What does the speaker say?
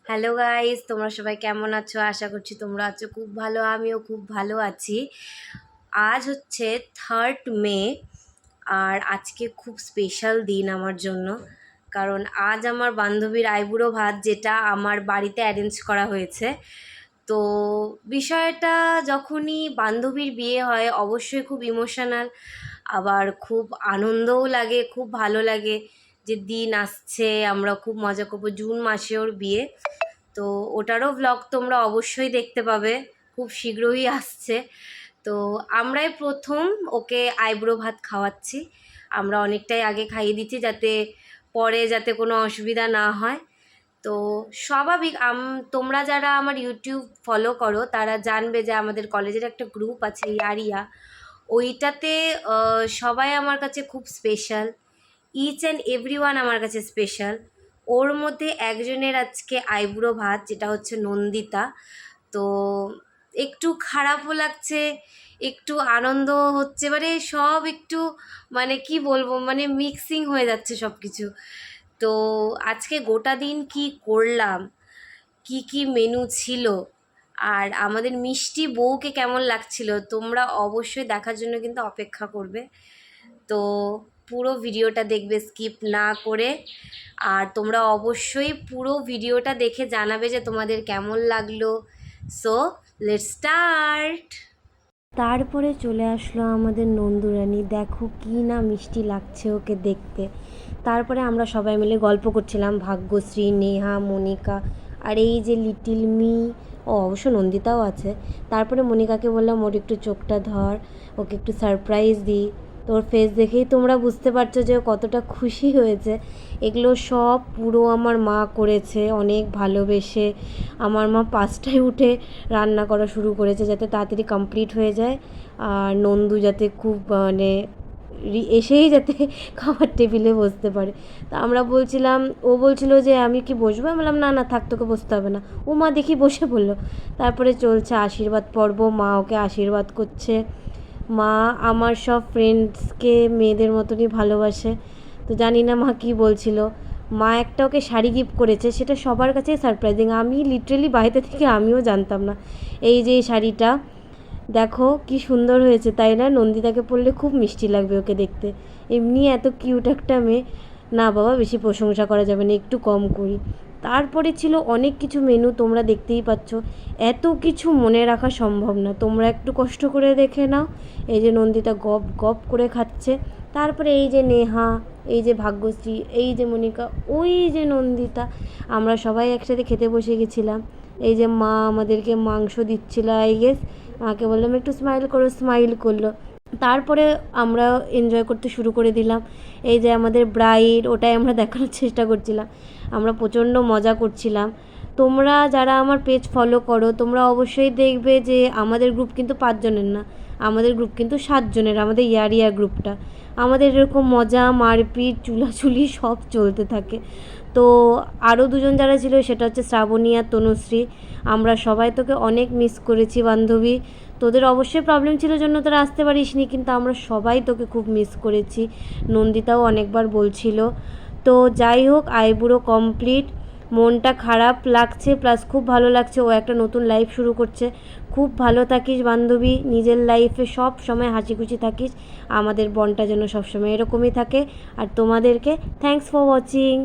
Hello guys, তোমরা সবাই কেমন আছো? আশা করছি তোমরা আছো খুব ভালো। আমিও খুব ভালো আছি। আজ হচ্ছে 3 মে, আর আজকে খুব স্পেশাল দিন আমার জন্য। কারণ আজ আমার বান্ধবীর আইবুড়ো ভাত, যেটা আমার বাড়িতে অ্যারেঞ্জ করা হয়েছে। তো বিষয়টা, যখনই বান্ধবীর বিয়ে হয় অবশ্যই খুব ইমোশনাল, আবার খুব আনন্দও লাগে, খুব ভালো লাগে যে দিন আসছে, আমরা খুব মজা করবো। জুন মাসে ওর বিয়ে, তো ওটারও ভ্লগ তোমরা অবশ্যই দেখতে পাবে, খুব শীঘ্রই আসছে। তো আমরাই প্রথম ওকে আইব্রো ভাত খাওয়াচ্ছি। আমরা অনেকটাই আগে খাইয়ে দিচ্ছি, যাতে পরে যাতে কোনো অসুবিধা না হয়। তো স্বাভাবিক, তোমরা যারা আমার ইউটিউব ফলো করো তারা জানবে যে আমাদের কলেজের একটা গ্রুপ আছে ইয়ারিয়া, ওইটাতে সবাই আমার কাছে খুব স্পেশাল। ইচ অ্যান্ড এভরিওয়ান আমার কাছে স্পেশাল। ওর মধ্যে একজনের আজকে আইবুড়ো ভাত, যেটা হচ্ছে নন্দিতা। তো একটু খারাপও লাগছে, একটু আনন্দ হচ্ছে, মানে সব একটু, মানে কি বলবো, মানে মিক্সিং হয়ে যাচ্ছে সব কিছু। তো আজকে গোটা দিন কি করলাম, কি কি মেনু ছিল, আর আমাদের মিষ্টি বউকে কেমন লাগছিল, তোমরা অবশ্যই দেখার জন্য কিন্তু অপেক্ষা করবে। তো পুরো ভিডিওটা দেখবে স্কিপ না করে। আর তোমরা অবশ্যই পুরো ভিডিওটা দেখে জানাবে যে তোমাদের কেমন লাগলো। So let's start. তারপরে চলে আসলো আমাদের নন্দুরানী। দেখো কি না মিষ্টি লাগছে ওকে দেখতে। তারপরে আমরা সবাই মিলে গল্প করছিলাম, ভাগ্যশ্রী, নেহা, মনিকা, আর এই যে লিটিল মি, ও অবশ্য নন্দিতাও আছে। তারপরে মনিকাকে বললাম ওর একটু চোখটা ধর, ওকে একটু সারপ্রাইজ দিই। তোর ফেস দেখেই তোমরা বুঝতে পারছো যে ও কতটা খুশি হয়েছে। এগুলো সব পুরো আমার মা করেছে অনেক ভালোবেসে। আমার মা 5টায় উঠে রান্না করা শুরু করেছে, যাতে তাড়াতাড়ি কমপ্লিট হয়ে যায়, আর নন্দু যাতে খুব মানে এসেই যাতে খাবার টেবিলে বসতে পারে। তা আমরা বলছিলাম, ও বলছিল যে আমি কি বসবো? আমি বললাম না না থাক, তোকে বসতে হবে না। ও মা দেখি বসে পড়লো। তারপরে চলছে আশীর্বাদ পর্ব, মা ওকে আশীর্বাদ করছে। মা আমার সব ফ্রেন্ডসকে মেয়েদের মতনই ভালোবাসে। তো জানি না মা কী বলছিল। মা একটা ওকে শাড়ি গিফট করেছে, সেটা সবার কাছেই সারপ্রাইজিং। আমি লিটারেলি বাইরে থেকে আমিও জানতাম না। এই যে এই শাড়িটা দেখো কি সুন্দর হয়েছে, তাই না? নন্দিতাকে পরলে খুব মিষ্টি লাগবে ওকে দেখতে। এমনি এত কিউট একটা মেয়ে। না বাবা, বেশি প্রশংসা করা যাবে না, একটু কম করি। তারপরে ছিল অনেক কিছু মেনু, তোমরা দেখতেই পাচ্ছ। এত কিছু মনে রাখা সম্ভব না, তোমরা একটু কষ্ট করে দেখে নাও। এই যে নন্দিতা গপ গপ করে খাচ্ছে। তারপরে এই যে নেহা, এই যে ভাগ্যশ্রী, এই যে মনিকা, ওই যে নন্দিতা, আমরা সবাই একসাথে খেতে বসে গেছিলাম। এই যে মা আমাদেরকে মাংস দিচ্ছিল, আই গেস। মাকে বললাম একটু স্মাইল করো, স্মাইল করলো। তারপরে আমরা এনজয় করতে শুরু করে দিলাম। এই যে আমাদের ব্রাইড, ওটাই আমরা দেখানোর চেষ্টা করছিলাম। আমরা প্রচণ্ড মজা করছিলাম। তোমরা যারা আমার পেজ ফলো করো তোমরা অবশ্যই দেখবে যে আমাদের গ্রুপ কিন্তু 5 জনের না, আমাদের গ্রুপ কিন্তু 7 জনের, আমাদের ইয়ারিয়া গ্রুপটা। আমাদের এরকম মজা, মারপিট, চুলাচুলি সব চলতে থাকে। তো আরও 2জন যারা ছিল, সেটা হচ্ছে শ্রাবণী আর তনুশ্রী। আমরা সবাই তোকে অনেক মিস করেছি বান্ধবী। তোদের অবশ্যই প্রবলেম ছিল জন্য তোরা আসতে পারিসনি, কিন্তু আমরা সবাই তোকে খুব মিস করেছি। নন্দিতাও অনেকবার বলছিল। তো যাই হোক, আইবুড়ো কমপ্লিট। মনটা খারাপ লাগছে প্লাস খুব ভালো লাগছে, ও একটা নতুন লাইফ শুরু করছে। খুব ভালো থাকিস বান্ধবী, নিজের লাইফে সব সময় হাসি খুশি থাকিস। আমাদের বনটা যেন সবসময় এরকমই থাকে। আর তোমাদেরকে থ্যাঙ্কস ফর ওয়াচিং।